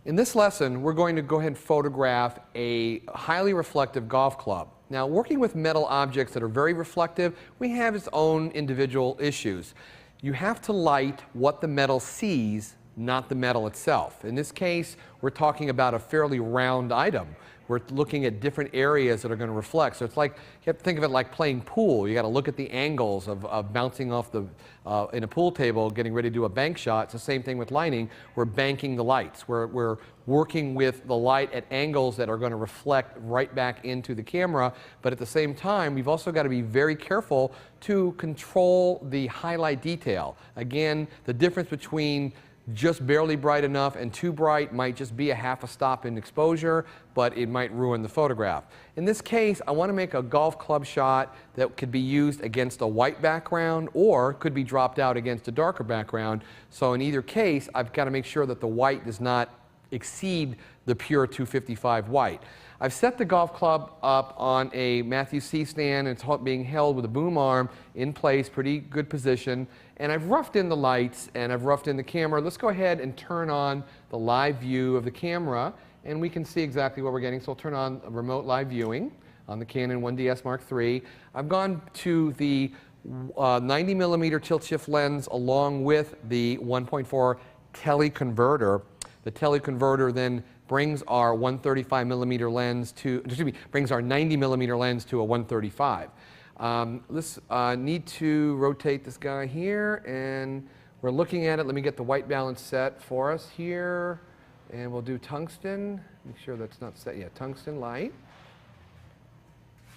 In this lesson, we're going to go ahead and photograph a highly reflective golf club. Now, working with metal objects that are very reflective, we have its own individual issues. You have to light what the metal sees, not the metal itself. In this case, we're talking about a fairly round item. We're looking at different areas that are going to reflect. So it's like, you have to think of it like playing pool. You got to look at the angles of bouncing off the, in a pool table, getting ready to do a bank shot. It's the same thing with lighting. We're banking the lights. We're working with the light at angles that are going to reflect right back into the camera. But at the same time, we've also got to be very careful to control the highlight detail. Again, the difference between just barely bright enough and too bright might just be a half a stop in exposure, but it might ruin the photograph. In this case, I want to make a golf club shot that could be used against a white background or could be dropped out against a darker background. So in either case, I've got to make sure that the white does not exceed the pure 255 white. I've set the golf club up on a Matthew C stand, and it's being held with a boom arm in place, pretty good position. And I've roughed in the lights and I've roughed in the camera. Let's go ahead and turn on the live view of the camera, and we can see exactly what we're getting. So I'll turn on remote live viewing on the Canon 1DS Mark III. I've gone to the 90mm tilt shift lens along with the 1.4 teleconverter. The teleconverter then brings our 135mm lens to, brings our 90mm lens to a 135. Let's need to rotate this guy here, and we're looking at it. Let me get the white balance set for us here, and we'll do tungsten. Make sure that's not set yet. Tungsten light.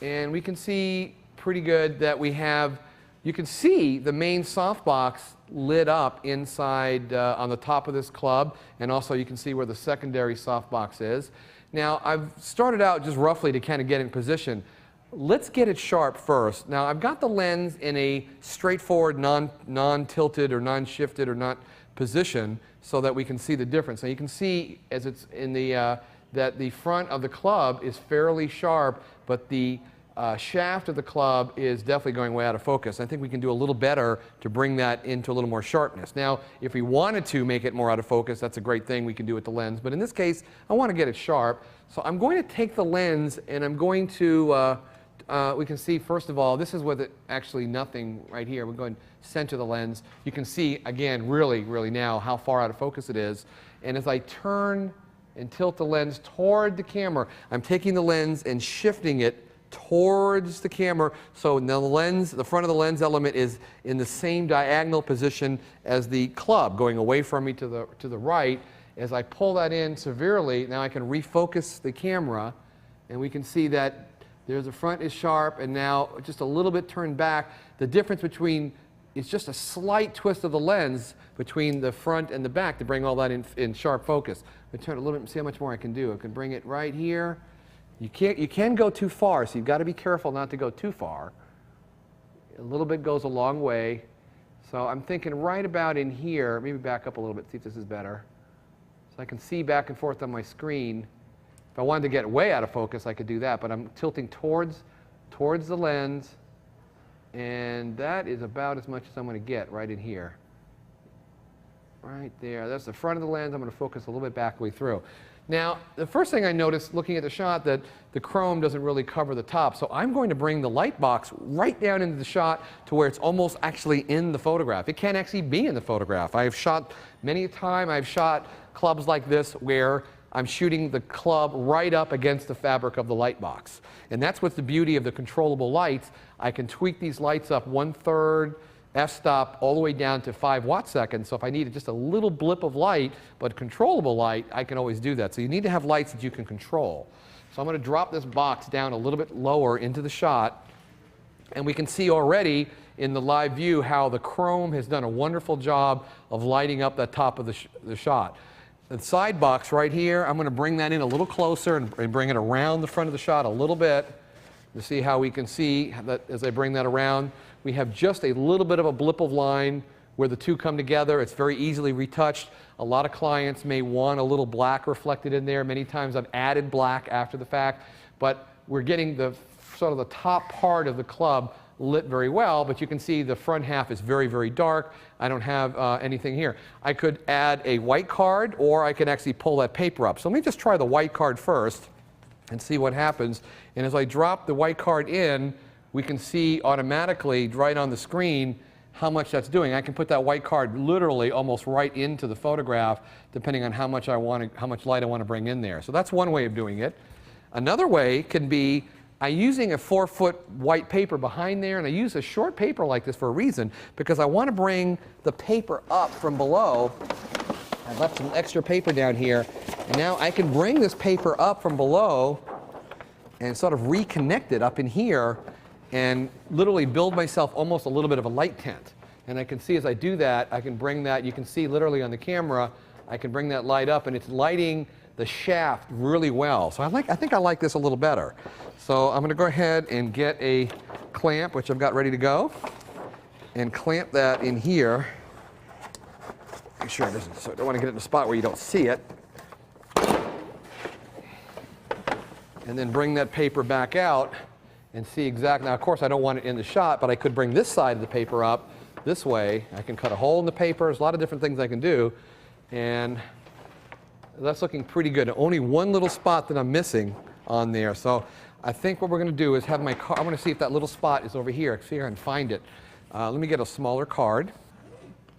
And we can see pretty good that we have, you can see the main softbox lit up inside on the top of this club, and also you can see where the secondary softbox is. Now, I've started out just roughly to kind of get in position. Let's get it sharp first. Now, I've got the lens in a straightforward, non-tilted or non-shifted or not position so that we can see the difference. Now, you can see as it's in the, that the front of the club is fairly sharp, but the shaft of the club is definitely going way out of focus. I think we can do a little better to bring that into a little more sharpness. Now, if we wanted to make it more out of focus, that's a great thing we can do with the lens. But in this case, I want to get it sharp. So I'm going to take the lens and I'm going to, we can see, first of all, this is with it actually nothing right here. We're going to center the lens. You can see, again, really now how far out of focus it is. And as I turn and tilt the lens toward the camera, I'm taking the lens and shifting it towards the camera, so now the lens, the front of the lens element is in the same diagonal position as the club, going away from me to the right. As I pull that in severely, now I can refocus the camera, and we can see that there's the front is sharp, and now just a little bit turned back. The difference between, it's just a slight twist of the lens between the front and the back to bring all that in sharp focus. I'm going to turn it a little bit and see how much more I can do. I can bring it right here. You can go too far, so you've got to be careful not to go too far. A little bit goes a long way. So I'm thinking right about in here, maybe back up a little bit, see if this is better. So I can see back and forth on my screen. If I wanted to get way out of focus, I could do that, but I'm tilting towards the lens, and that is about as much as I'm going to get right in here. Right there. That's the front of the lens. I'm going to focus a little bit back way through. Now, the first thing I noticed looking at the shot that the chrome doesn't really cover the top, so I'm going to bring the light box right down into the shot to where it's almost actually in the photograph. It can't actually be in the photograph. I've shot many a time, I've shot clubs like this where I'm shooting the club right up against the fabric of the light box. And that's what's the beauty of the controllable lights. I can tweak these lights up 1/3 f-stop all the way down to 5 watt-seconds. So if I needed just a little blip of light, but controllable light, I can always do that. So you need to have lights that you can control. So I'm going to drop this box down a little bit lower into the shot. And we can see already in the live view how the chrome has done a wonderful job of lighting up that top of the shot. The side box right here, I'm going to bring that in a little closer and bring it around the front of the shot a little bit to see how we can see that as I bring that around. We have just a little bit of a blip of line where the two come together. It's very easily retouched. A lot of clients may want a little black reflected in there. Many times I've added black after the fact, but we're getting the sort of the top part of the club lit very well, but you can see the front half is very, very dark. I don't have anything here. I could add a white card, or I can actually pull that paper up. So let me just try the white card first and see what happens. And as I drop the white card in, we can see automatically right on the screen how much that's doing. I can put that white card literally almost right into the photograph, depending on how much light I want to bring in there. So that's one way of doing it. Another way can be using a 4-foot white paper behind there, and I use a short paper like this for a reason, because I want to bring the paper up from below. I left some extra paper down here, and now I can bring this paper up from below and sort of reconnect it up in here and literally build myself almost a little bit of a light tent. And I can see as I do that, I can bring that, you can see literally on the camera, I can bring that light up, and it's lighting the shaft really well. So I think I like this a little better. So I'm going to go ahead and get a clamp, which I've got ready to go, and clamp that in here. Make sure it doesn't, so I don't want to get it in a spot where you don't see it. And then bring that paper back out and see exactly. Now, of course, I don't want it in the shot, but I could bring this side of the paper up this way. I can cut a hole in the paper. There's a lot of different things I can do. And that's looking pretty good. Only one little spot that I'm missing on there. So I think what we're going to do is have my card. I want to see if that little spot is over here. See if I can find it. Let me get a smaller card.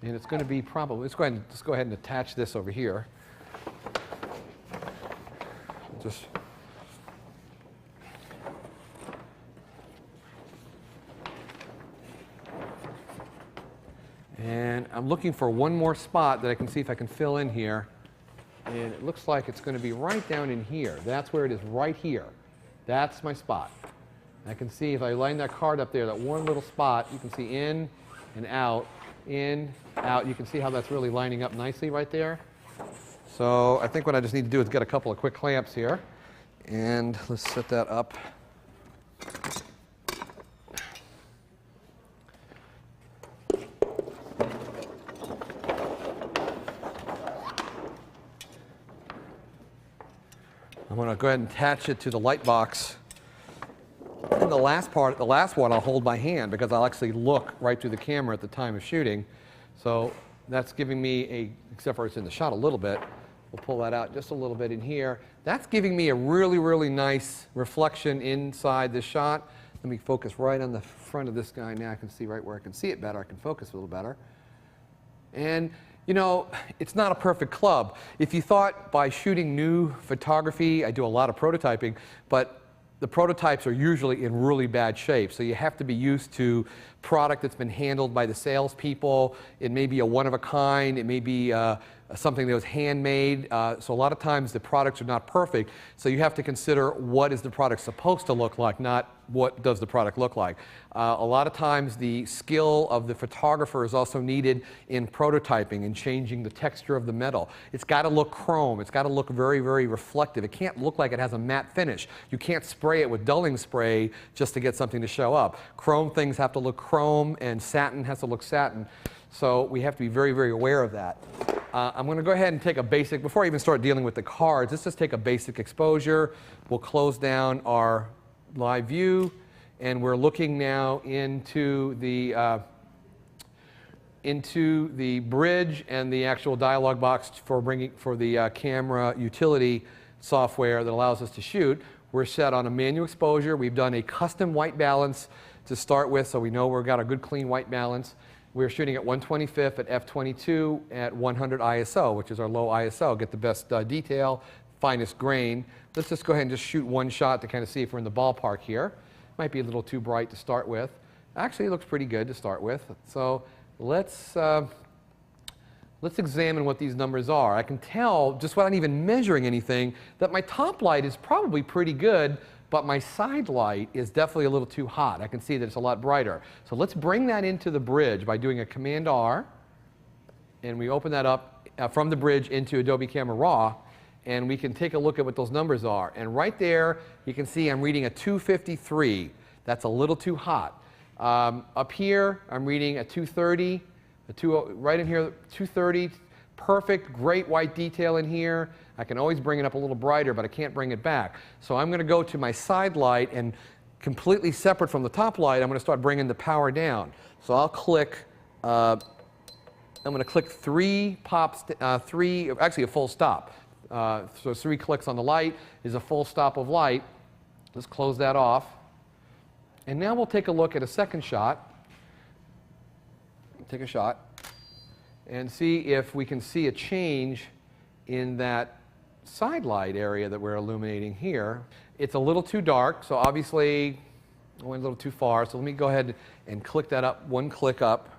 And it's going to be probably, let's go ahead and attach this over here. Just and I'm looking for one more spot that I can see if I can fill in here. And it looks like it's going to be right down in here. That's where it is, right here. That's my spot. I can see if I line that card up there, that one little spot, you can see in and out, in, out. You can see how that's really lining up nicely right there. So I think what I just need to do is get a couple of quick clamps here. And let's set that up. I'm going to go ahead and attach it to the light box. And the last one, I'll hold by hand because I'll actually look right through the camera at the time of shooting. So that's giving me except for it's in the shot a little bit, we'll pull that out just a little bit in here. That's giving me a really, really nice reflection inside the shot. Let me focus right on the front of this guy now. I can see right where I can see it better. I can focus a little better. And you know, it's not a perfect club. If you thought by shooting new photography, I do a lot of prototyping, but the prototypes are usually in really bad shape. So you have to be used to product that's been handled by the salespeople. It may be a one-of-a-kind. It may be something that was handmade. So a lot of times the products are not perfect. So you have to consider what is the product supposed to look like, not what does the product look like. A lot of times the skill of the photographer is also needed in prototyping and changing the texture of the metal. It's got to look chrome. It's got to look very, very reflective. It can't look like it has a matte finish. You can't spray it with dulling spray just to get something to show up. Chrome things have to look chrome, and satin has to look satin. So we have to be very, very aware of that. I'm going to go ahead and take a basic, before I even start dealing with the cards, let's just take a basic exposure. We'll close down our live view, and we're looking now into the bridge and the actual dialog box for the camera utility software that allows us to shoot. We're set on a manual exposure. We've done a custom white balance to start with, so we know we've got a good clean white balance. We're shooting at 1/25 at f/22 at 100 ISO, which is our low ISO. Get the best detail, finest grain. Let's just go ahead and just shoot one shot to kind of see if we're in the ballpark here. Might be a little too bright to start with. Actually, it looks pretty good to start with. So let's examine what these numbers are. I can tell, just without even measuring anything, that my top light is probably pretty good, but my side light is definitely a little too hot. I can see that it's a lot brighter. So let's bring that into the bridge by doing a Command R, and we open that up from the bridge into Adobe Camera Raw, and we can take a look at what those numbers are. And right there, you can see I'm reading a 253. That's a little too hot. Up here, I'm reading a 230. Right in here, 230. Perfect, great white detail in here. I can always bring it up a little brighter, but I can't bring it back. So I'm going to go to my side light and completely separate from the top light, I'm going to start bringing the power down. So I'll click, I'm going to click 3 pops, actually a full stop. So 3 clicks on the light is a full stop of light. Let's close that off. And now we'll take a look at a second shot. Take a shot and see if we can see a change in that side light area that we're illuminating here. It's a little too dark, so obviously I went a little too far. So let me go ahead and click that up, 1 click up.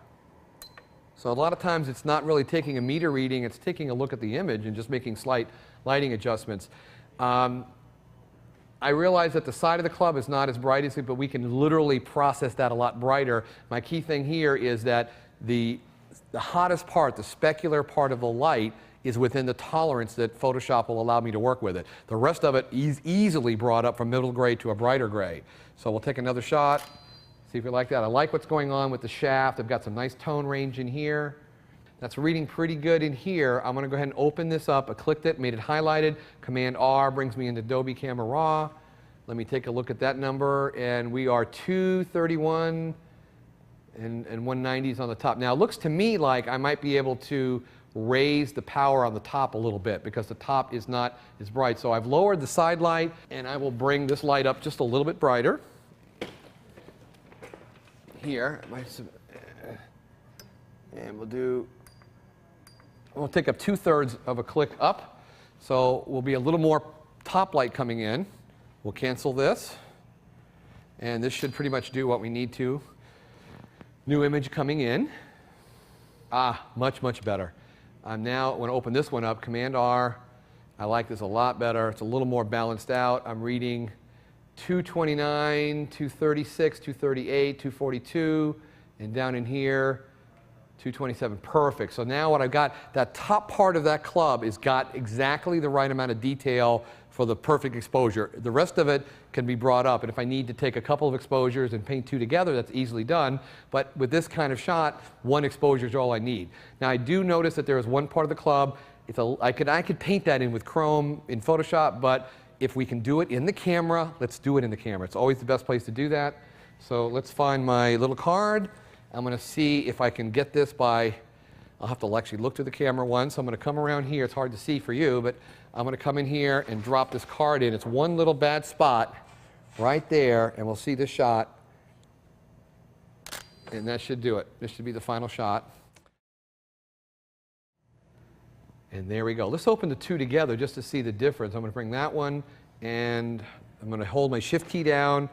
So a lot of times it's not really taking a meter reading, it's taking a look at the image and just making slight lighting adjustments. I realize that the side of the club is not as bright as it, but we can literally process that a lot brighter. My key thing here is that the hottest part, the specular part of the light, is within the tolerance that Photoshop will allow me to work with it. The rest of it is easily brought up from middle gray to a brighter gray. So we'll take another shot, see if we like that. I like what's going on with the shaft. I've got some nice tone range in here. That's reading pretty good in here. I'm going to go ahead and open this up. I clicked it, made it highlighted. Command R brings me into Adobe Camera Raw. Let me take a look at that number, and we are 231 and 190s on the top. Now it looks to me like I might be able to raise the power on the top a little bit because the top is not as bright. So I've lowered the side light, and I will bring this light up just a little bit brighter. Here, and we'll take up 2/3 of a click up. So we'll be a little more top light coming in. We'll cancel this, and this should pretty much do what we need to. New image coming in. Much, much better. I'm now going to open this one up, Command R. I like this a lot better. It's a little more balanced out. I'm reading 229, 236, 238, 242, and down in here, 227. Perfect. So now what I've got, that top part of that club has got exactly the right amount of detail for the perfect exposure. The rest of it can be brought up, and if I need to take a couple of exposures and paint 2 together, that's easily done. But with this kind of shot, 1 exposure is all I need. Now I do notice that there is one part of the club. I could paint that in with Chrome in Photoshop, but if we can do it in the camera, let's do it in the camera. It's always the best place to do that. So let's find my little card. I'm going to see if I can get this by, I'll have to actually look to the camera once. So I'm going to come around here. It's hard to see for you, but I'm going to come in here and drop this card in. It's one little bad spot right there, and we'll see this shot. And that should do it. This should be the final shot. And there we go. Let's open the 2 together just to see the difference. I'm going to bring that one, and I'm going to hold my Shift key down,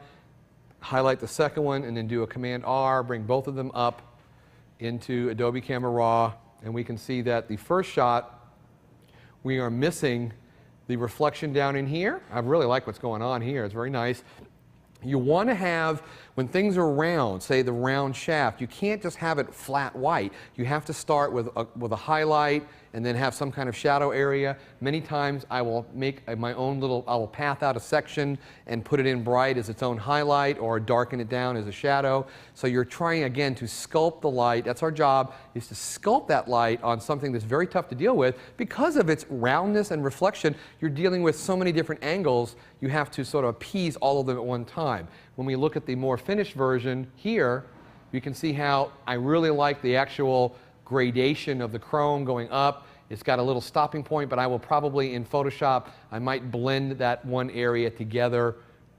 highlight the second one, and then do a Command R, bring both of them up into Adobe Camera Raw, and we can see that the first shot, we are missing the reflection down in here. I really like what's going on here. It's very nice. You want to have, when things are round, say the round shaft, you can't just have it flat white. You have to start with a highlight and then have some kind of shadow area. Many times I will make my own little, I will path out a section and put it in bright as its own highlight or darken it down as a shadow. So you're trying again to sculpt the light. That's our job, is to sculpt that light on something that's very tough to deal with. Because of its roundness and reflection, you're dealing with so many different angles, you have to sort of appease all of them at one time. When we look at the more finished version here, you can see how I really like the actual gradation of the chrome going up. It's got a little stopping point, but I will probably, in Photoshop, I might blend that one area together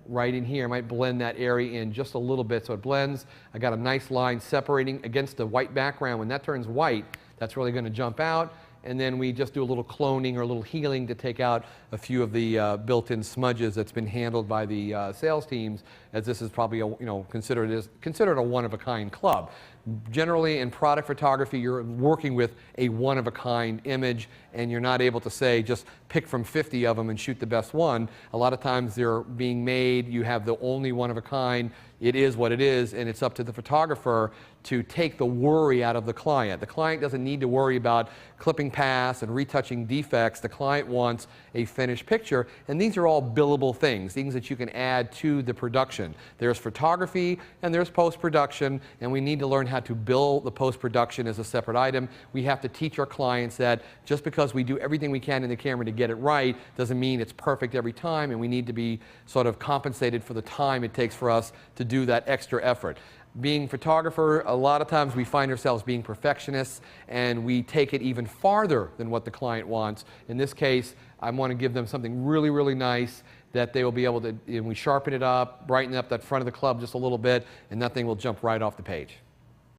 right in here. I might blend that area in just a little bit so it blends. I got a nice line separating against the white background. When that turns white, that's really going to jump out. And then we just do a little cloning or a little healing to take out a few of the built-in smudges that's been handled by the sales teams, as this is probably considered a one-of-a-kind club. Generally, in product photography, you're working with a one-of-a-kind image, and you're not able to say just pick from 50 of them and shoot the best one. A lot of times they're being made. You have the only one-of-a-kind. It is what it is, and it's up to the photographer to take the worry out of the client. The client doesn't need to worry about clipping past and retouching defects. The client wants a finished picture, and these are all billable things that you can add to the production. There's photography and there's post-production, and we need to learn how to bill the post-production as a separate item. We have to teach our clients that just because we do everything we can in the camera to get it right doesn't mean it's perfect every time, and we need to be sort of compensated for the time it takes for us to do that extra effort. Being photographer, a lot of times we find ourselves being perfectionists, and we take it even farther than what the client wants. In this case, I want to give them something really, really nice that they will be able to, and we sharpen it up, brighten up that front of the club just a little bit, and that thing will jump right off the page.